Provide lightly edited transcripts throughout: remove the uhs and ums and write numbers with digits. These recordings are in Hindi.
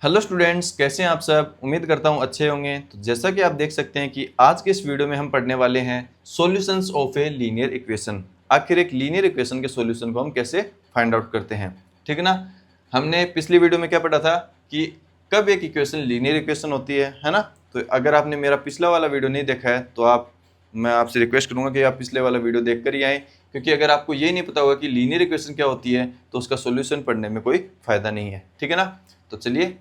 हेलो स्टूडेंट्स, कैसे हैं आप सब। उम्मीद करता हूं अच्छे होंगे। तो जैसा कि आप देख सकते हैं कि आज के इस वीडियो में हम पढ़ने वाले हैं solutions of a linear equation. आखिर एक लीनियर इक्वेशन के सॉल्यूशन को हम कैसे फाइंड आउट करते हैं, ठीक है ना। हमने पिछली वीडियो में क्या पढ़ा था कि कब एक इक्वेशन लीनियर इक्वेशन होती है ना। तो अगर आपने मेरा पिछला वाला वीडियो नहीं देखा है तो मैं आपसे रिक्वेस्ट करूंगा कि आप पिछले वाला वीडियो देख कर ही आए, क्योंकि अगर आपको ये नहीं पता होगा कि लीनियर इक्वेशन क्या होती है तो उसका सॉल्यूशन पढ़ने में कोई फायदा नहीं है, ठीक है ना। तो चलिए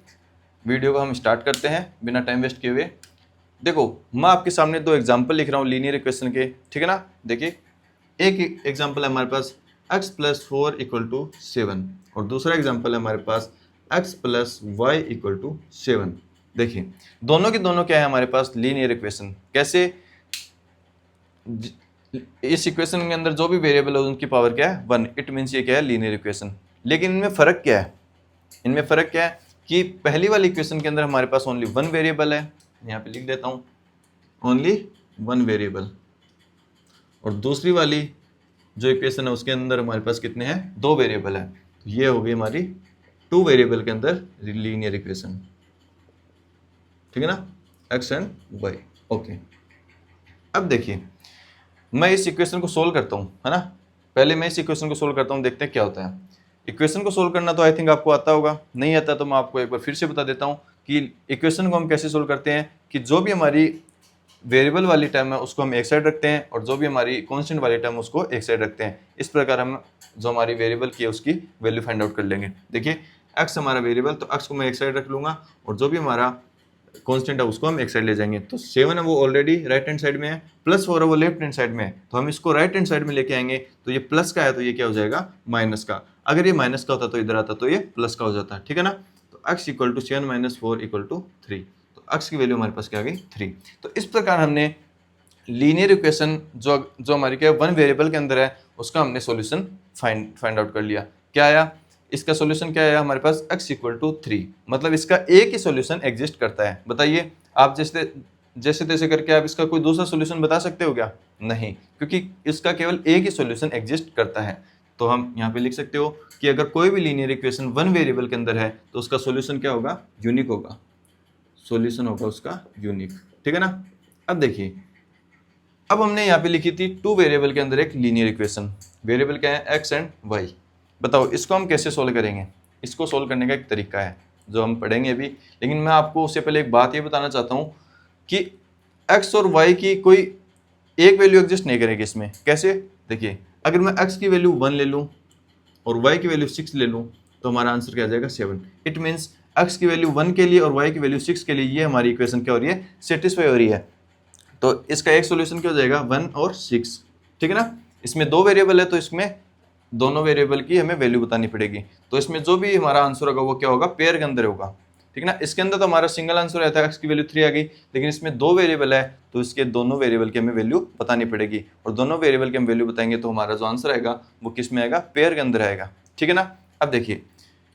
वीडियो को हम स्टार्ट करते हैं बिना टाइम वेस्ट किए हुए। देखो, मैं आपके सामने दो एग्जांपल लिख रहा हूँ लीनियर इक्वेशन के, ठीक है ना। देखिए, एक एग्जांपल है हमारे पास x + 4 = 7 और दूसरा एग्जांपल है हमारे पास x + y = 7। देखिए, दोनों की दोनों क्या है हमारे पास लीनियर इक्वेशन। कैसे? इस इक्वेशन के अंदर जो भी वेरिएबल है उनकी पावर क्या है 1। इट मीन्स ये क्या है लीनियर इक्वेशन। लेकिन इनमें फ़र्क क्या है? इनमें फ़र्क क्या है कि पहली वाली इक्वेशन के अंदर हमारे पास ओनली वन वेरिएबल है, यहाँ पे लिख देता हूँ ओनली वन वेरिएबल, और दूसरी वाली जो इक्वेशन है उसके अंदर हमारे पास कितने हैं, दो वेरिएबल है। तो ये हो गई हमारी टू वेरिएबल के अंदर लीनियर इक्वेशन, ठीक है ना, एक्स एंड वाई। ओके, अब देखिए मैं इस इक्वेशन को सोल्व करता हूँ, है ना। पहले मैं इस इक्वेशन को सोल्व करता हूँ, देखते हैं क्या होता है। इक्वेशन को सोल्व करना तो आई थिंक आपको आता होगा, नहीं आता तो मैं आपको एक बार फिर से बता देता हूँ कि इक्वेशन को हम कैसे सोल्व करते हैं। कि जो भी हमारी वेरिएबल वाली टर्म है उसको हम एक साइड रखते हैं और जो भी हमारी कांस्टेंट वाली टर्म है उसको एक साइड रखते हैं। इस प्रकार हम जो हमारी वेरिएबल की है उसकी वैल्यू फाइंड आउट कर लेंगे। देखिए, एक्स हमारा वेरिएबल, तो एक्स को मैं एक साइड रख लूंगा और जो भी हमारा कांस्टेंट है उसको हम एक साइड ले जाएंगे। तो 7 है वो ऑलरेडी राइट हैंड साइड में है, +4 है वो लेफ्ट हैंड साइड में है, तो हम इसको राइट हैंड साइड में लेके आएंगे। तो ये प्लस का है तो ये क्या हो जाएगा, माइनस का। अगर ये माइनस का होता तो इधर आता तो ये प्लस का हो जाता, ठीक है ना। तो x = 7 - 4 = 3। तो x की वैल्यू हमारे पास क्या आ गई 3। तो इस प्रकार हमने लीनियर इक्वेशन जो हमारी क्या वन वेरिएबल के अंदर है उसका हमने सॉल्यूशन फाइंड आउट कर लिया। क्या आया इसका सॉल्यूशन, क्या आया हमारे पास x = 3। मतलब इसका एक ही सॉल्यूशन एग्जिस्ट करता है। बताइए, आप जैसे तैसे करके आप इसका कोई दूसरा सॉल्यूशन बता सकते हो क्या? नहीं, क्योंकि इसका केवल एक ही सॉल्यूशन एग्जिस्ट करता है। तो हम यहाँ पे लिख सकते हो कि अगर कोई भी लीनियर इक्वेशन वन वेरिएबल के अंदर है तो उसका सॉल्यूशन क्या होगा, यूनिक होगा। सॉल्यूशन होगा उसका यूनिक, ठीक है ना। अब देखिए, अब हमने यहाँ पे लिखी थी टू वेरिएबल के अंदर एक लीनियर इक्वेशन। वेरिएबल क्या है, एक्स एंड वाई। बताओ इसको हम कैसे सोल्व करेंगे। इसको सोल्व करने का एक तरीका है जो हम पढ़ेंगे अभी, लेकिन मैं आपको उससे पहले एक बात ये बताना चाहता हूँ कि एक्स और वाई की कोई एक वैल्यू एग्जिस्ट नहीं करेगी इसमें। कैसे? देखिए, अगर मैं एक्स की वैल्यू 1 ले लूँ और वाई की वैल्यू 6 ले लूँ तो हमारा आंसर क्या आ जाएगा 7। इट मीन्स एक्स की वैल्यू 1 के लिए और वाई की वैल्यू 6 के लिए ये हमारी इक्वेशन क्या हो रही है, सेटिस्फाई हो रही है। तो इसका एक सॉल्यूशन क्या हो जाएगा 1 और 6, ठीक है ना। इसमें दो वेरिएबल है तो इसमें दोनों वेरिएबल की हमें वैल्यू बतानी पड़ेगी। तो इसमें जो भी हमारा आंसर होगा वो क्या होगा, पेयर के अंदर होगा, ठीक है ना। इसके अंदर तो हमारा सिंगल आंसर रहता है, एक्स की वैल्यू 3 आ गई, लेकिन इसमें दो वेरिएबल है तो इसके दोनों वेरिएबल की हमें वैल्यू बतानी पड़ेगी। और दोनों वेरिएबल की हम वैल्यू बताएंगे तो हमारा जो आंसर आएगा वो किस में आएगा, पेयर के अंदर आएगा, ठीक है ना। अब देखिए,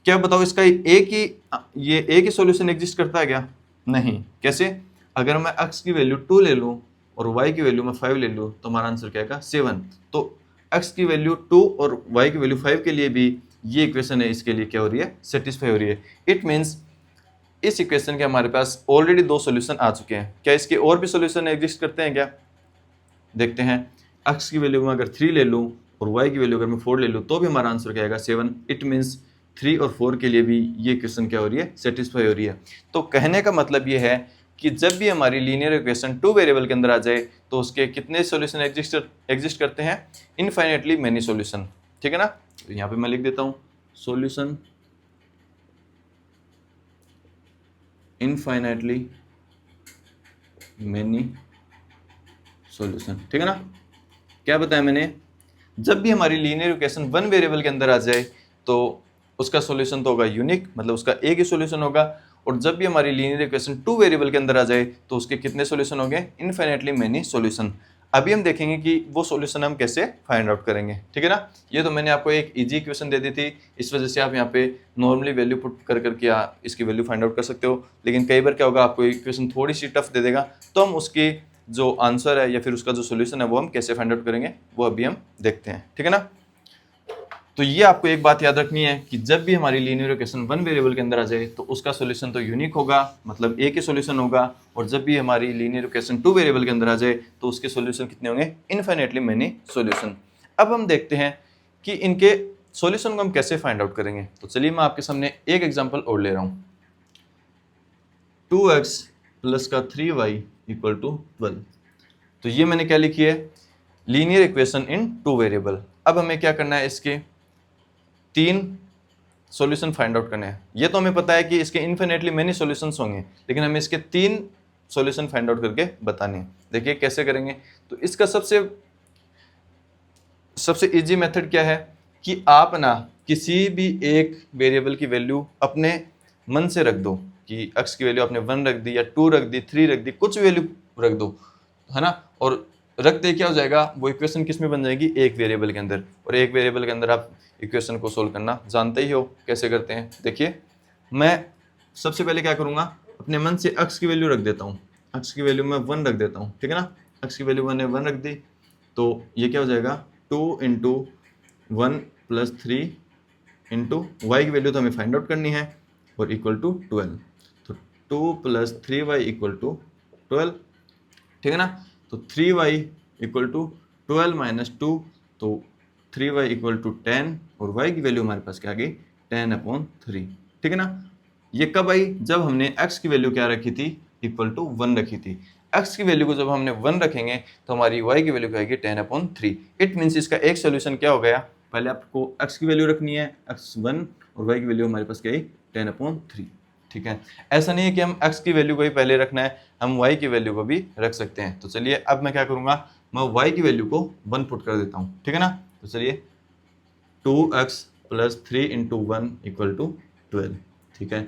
क्या बताओ इसका एक ही सॉल्यूशन एग्जिस्ट करता है क्या? नहीं। कैसे? अगर मैं x की वैल्यू 2 ले लूँ और y की वैल्यू मैं 5 ले लूँ तो हमारा आंसर क्या आएगा 7। तो x की वैल्यू 2 और y की वैल्यू 5 के लिए भी ये इक्वेशन है, इसके लिए क्या हो रही है, सेटिस्फाई हो रही है। इट मीन्स इस इक्वेशन के हमारे पास ऑलरेडी दो सॉल्यूशन आ चुके हैं। क्या इसके और भी सॉल्यूशन एग्जिस्ट करते हैं क्या? देखते हैं। x की वैल्यू में अगर 3 ले लूँ और y की वैल्यू अगर मैं 4 ले लूँ तो भी हमारा आंसर क्या आएगा 7। इट मीन्स 3 और 4 के लिए भी ये इक्वेशन क्या हो रही है, सेटिस्फाई हो रही है। तो कहने का मतलब ये है कि जब भी हमारी लीनियर इक्वेशन टू वेरिएबल के अंदर आ जाए तो उसके कितने सॉल्यूशन एग्जिस्ट करते हैं, इनफाइनेटली मेनी सॉल्यूशन, ठीक है ना। तो यहाँ पे मैं लिख देता हूँ सॉल्यूशन इनफाइनाइटली मेनी सॉल्यूशन, ठीक है ना। क्या बताया मैंने, जब भी हमारी लीनियर इक्वेशन वन वेरिएबल के अंदर आ जाए तो उसका सॉल्यूशन तो होगा यूनिक, मतलब उसका एक ही सॉल्यूशन होगा। और जब भी हमारी लीनियर इक्वेशन टू वेरिएबल के अंदर आ जाए तो उसके कितने सॉल्यूशन होंगे, इनफाइनेटली मेनी सॉल्यूशन। अभी हम देखेंगे कि वो सॉल्यूशन हम कैसे फाइंड आउट करेंगे, ठीक है ना। ये तो मैंने आपको एक इजी इक्वेशन दे दी थी, इस वजह से आप यहाँ पे नॉर्मली वैल्यू पुट करके इसकी वैल्यू फाइंड आउट कर सकते हो। लेकिन कई बार क्या होगा, आपको इक्वेशन थोड़ी सी टफ दे देगा तो हम उसकी जो आंसर है या फिर उसका जो सॉल्यूशन है वो हम कैसे फाइंड आउट करेंगे वो अभी हम देखते हैं, ठीक है ना। तो ये आपको एक बात याद रखनी है कि जब भी हमारी लीनियर इक्वेशन वन वेरिएबल के अंदर आ जाए तो उसका सॉल्यूशन तो यूनिक होगा, मतलब एक ही सॉल्यूशन होगा, और जब भी हमारी लीनियर इक्वेशन टू वेरिएबल के अंदर आ जाए तो उसके सॉल्यूशन कितने होंगे, इनफाइनेटली मेनी सॉल्यूशन। अब हम देखते हैं कि इनके सॉल्यूशन को हम कैसे फाइंड आउट करेंगे। तो चलिए मैं आपके सामने एक एग्जांपल और ले रहा हूं। 2x प्लस का 3y इक्वल टू 12। तो ये मैंने क्या लिखी है, linear equation in two variable. अब हमें क्या करना है, इसके 3 सॉल्यूशन फाइंड आउट करने हैं। ये तो हमें पता है कि इसके इनफिनिटली मेनी सॉल्यूशंस होंगे, लेकिन हमें इसके 3 सॉल्यूशन फाइंड आउट करके बताने हैं। देखिए कैसे करेंगे। तो इसका सबसे इजी मेथड क्या है कि आप ना किसी भी एक वेरिएबल की वैल्यू अपने मन से रख दो, कि x की वैल्यू आपने 1 रख दी या 2 रख दी, 3 रख दी, कुछ वैल्यू रख दो, है ना। और रखते क्या हो जाएगा, वो इक्वेशन किस में बन जाएगी, एक वेरिएबल के अंदर। और एक वेरिएबल के अंदर आप इक्वेशन को सोल्व करना जानते ही हो कैसे करते हैं। देखिए मैं सबसे पहले क्या करूँगा, अपने मन से x की वैल्यू रख देता हूँ। x की वैल्यू मैं 1 रख देता हूँ, ठीक है ना। x की वैल्यू मैंने 1 रख दी, तो ये क्या हो जाएगा, 2 इंटू 1 प्लस 3 इंटू वाई की वैल्यू तो हमें फाइंड आउट करनी है, और इक्वल टू 12। तो 2 प्लस 3y इक्वल टू 12, ठीक है ना। तो 3y इक्वल टू 12 माइनस 2, तो 3y इक्वल टू 10, और y की वैल्यू हमारे पास क्या आ गई, 10/3, ठीक है ना। ये कब आई, जब हमने x की वैल्यू क्या रखी थी, इक्वल टू 1 रखी थी। x की वैल्यू को जब हमने 1 रखेंगे तो हमारी y की वैल्यू क्या आएगी, 10/3। इट मीन्स इसका एक सोल्यूशन क्या हो गया, पहले आपको x की वैल्यू रखनी है x1, और y की वैल्यू हमारे पास क्या है, 10/3, ठीक है। ऐसा नहीं है कि हम x की वैल्यू को ही पहले रखना है, हम y की वैल्यू को भी रख सकते हैं। तो चलिए अब मैं क्या करूंगा, मैं y की वैल्यू को 1 पुट कर देता हूँ, ठीक है ना। तो चलिए 2x plus 3 into 1 equal to 12, ठीक है।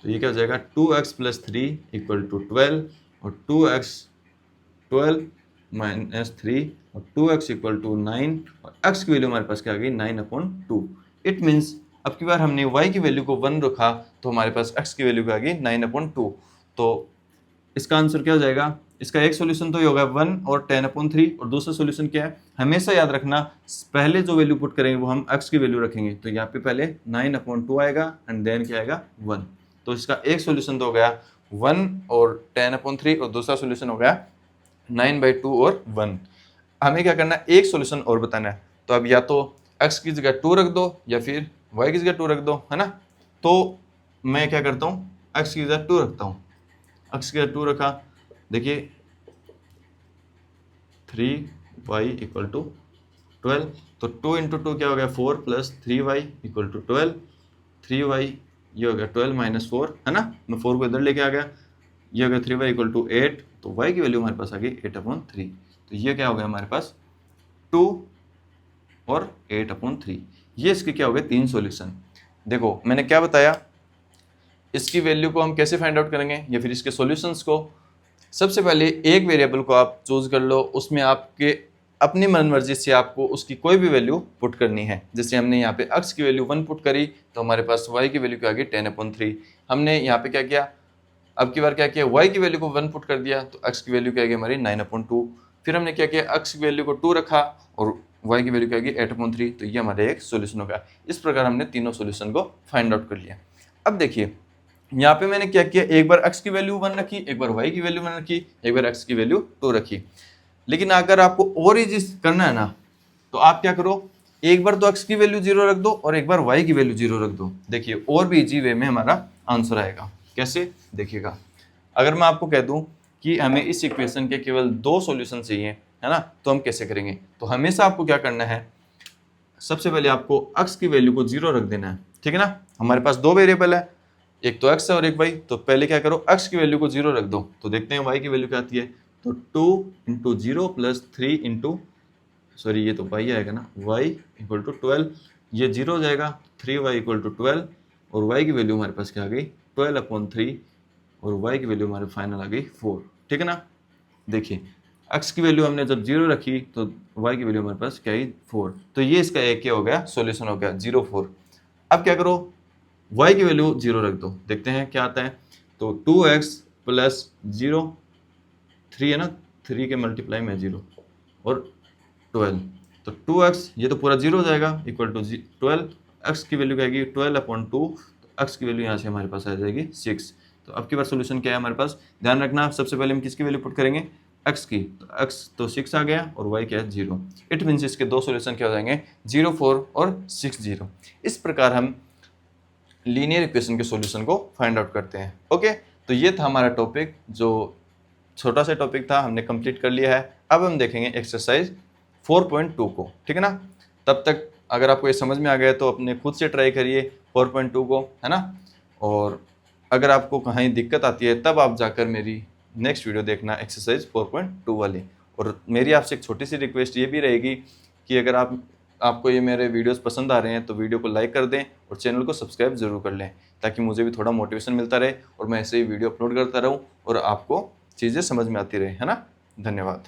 तो ये क्या हो जाएगा, 2x प्लस 3 इक्वल टू 12, और 2x 12 माइनस 3, और 2x इक्वल टू 9, और x की वैल्यू हमारे पास क्या आ गई, 9/2। इट मीन्स अब की बार हमने y की वैल्यू को 1 रखा तो हमारे पास x की वैल्यू क्या आ गई, 9/2। तो इसका आंसर क्या हो जाएगा, इसका एक सॉल्यूशन तो ये होगा 1 और 10/3, और दूसरा सॉल्यूशन क्या है, हमेशा याद रखना पहले जो वैल्यू पुट करेंगे वो हम x की वैल्यू रखेंगे। तो यहाँ पे पहले 9/2 आएगा एंड देन क्या आएगा, 1। तो इसका एक सॉल्यूशन तो हो गया 1 और 10/3, और दूसरा सॉल्यूशन हो गया 9/2 और 1। हमें क्या करना है, एक सॉल्यूशन और बताना है। तो अब या तो x की जगह 2 रख दो या फिर y की जगह 2 रख दो, है ना। तो मैं क्या करता हूँ, x की जगह 2 रखता हूँ। x की जगह 2 रखा, देखिए 3y इक्वल टू 12। तो 2 इंटू 2 क्या हो गया, 4 plus 3y equal to 12। 3y ये हो गया 12 माइनस 4, है ना। मैं 4 को इधर लेके आ गया, ये हो गया 3y इक्वल टू 8। तो y की वैल्यू हमारे पास आ गई 8/3। तो ये क्या हो गया हमारे पास, 2 और 8/3। ये इसके क्या हो गए, 3 सॉल्यूशन। देखो मैंने क्या बताया, इसकी वैल्यू को हम कैसे फाइंड आउट करेंगे या फिर इसके सॉल्यूशंस को। सबसे पहले एक वेरिएबल को आप चूज कर लो, उसमें आपके अपनी मन मर्जी से आपको उसकी कोई भी वैल्यू पुट करनी है। जैसे हमने यहाँ पे x की वैल्यू 1 पुट करी तो हमारे पास y की वैल्यू क्या आ गई, 10/3। हमने यहाँ पे क्या किया, अब की बार क्या किया, y की वैल्यू को 1 पुट कर दिया तो x की वैल्यू क्या आ गई हमारी 9/2। फिर हमने क्या किया, x की वैल्यू को 2 रखा और y की वैल्यू क्या आ गई 8/3। तो ये हमारे एक सोल्यूशन हो गया। इस प्रकार हमने तीनों सोल्यूशन को फाइंड आउट कर लिया। अब देखिए यहाँ पे मैंने क्या किया, एक बार x की वैल्यू 1 रखी, एक बार y की वैल्यू 1 रखी, एक बार x की वैल्यू 2 रखी। लेकिन अगर आपको और इजी करना है ना, तो आप क्या करो, एक बार तो x की वैल्यू 0 रख दो और एक बार y की वैल्यू 0 रख दो। देखिए और भी इजी वे में हमारा आंसर आएगा। कैसे, देखिएगा। अगर मैं आपको कह दूं कि हमें इस इक्वेशन के केवल 2 सॉल्यूशन चाहिए, है ना, तो हम कैसे करेंगे। तो हमेशा आपको क्या करना है, सबसे पहले आपको x की वैल्यू को 0 रख देना है, ठीक है ना। हमारे पास 2 वेरिएबल है, एक तो x है और एक y। तो पहले क्या करो, x की वैल्यू को 0 रख दो, तो देखते हैं y की वैल्यू क्या आती है। तो 2 इंटू 0 प्लस 3 इंटू, सॉरी ये तो y आएगा ना, y इक्वल टू 12। ये 0 हो जाएगा, 3y इक्वल टू 12, और y की वैल्यू हमारे पास क्या आ गई 12/3, और y की वैल्यू हमारे फाइनल आ गई 4, ठीक है ना। देखिए x की वैल्यू हमने जब 0 रखी तो y की वैल्यू हमारे पास क्या है 4। तो ये इसका एक क्या हो गया, सॉल्यूशन हो गया 0, 4। अब क्या करो, y की वैल्यू 0 रख दो, देखते हैं क्या आता है। तो 2x प्लस 0, 3 है ना, 3 के मल्टीप्लाई में 0 और 12, तो 2x ये तो पूरा 0 हो जाएगा इक्वल टू 12, x की वैल्यू क्या आएगी 12/2, तो x की वैल्यू यहाँ से हमारे पास आ जाएगी 6। तो अब की बार सोल्यूशन क्या है हमारे पास, ध्यान रखना सबसे पहले हम किसकी वैल्यू पुट करेंगे, x की, तो x तो 6 आ गया और y क्या है 0। इट मीन्स इसके दो सोल्यूशन क्या हो जाएंगे 0, 4 और 6, 0। इस प्रकार हम लीनियर इक्वेशन के सॉल्यूशन को फाइंड आउट करते हैं। ओके, तो ये था हमारा टॉपिक, जो छोटा सा टॉपिक था हमने कंप्लीट कर लिया है। अब हम देखेंगे एक्सरसाइज 4.2 को, ठीक है ना। तब तक अगर आपको ये समझ में आ गया तो अपने खुद से ट्राई करिए 4.2 को, है ना। और अगर आपको कहीं दिक्कत आती है तब आप जाकर मेरी नेक्स्ट वीडियो देखना एक्सरसाइज 4.2 वाली। और मेरी आपसे एक छोटी सी रिक्वेस्ट ये भी रहेगी कि अगर आपको ये मेरे वीडियोस पसंद आ रहे हैं तो वीडियो को लाइक कर दें और चैनल को सब्सक्राइब जरूर कर लें, ताकि मुझे भी थोड़ा मोटिवेशन मिलता रहे और मैं ऐसे ही वीडियो अपलोड करता रहूं और आपको चीज़ें समझ में आती रहे, है ना। धन्यवाद।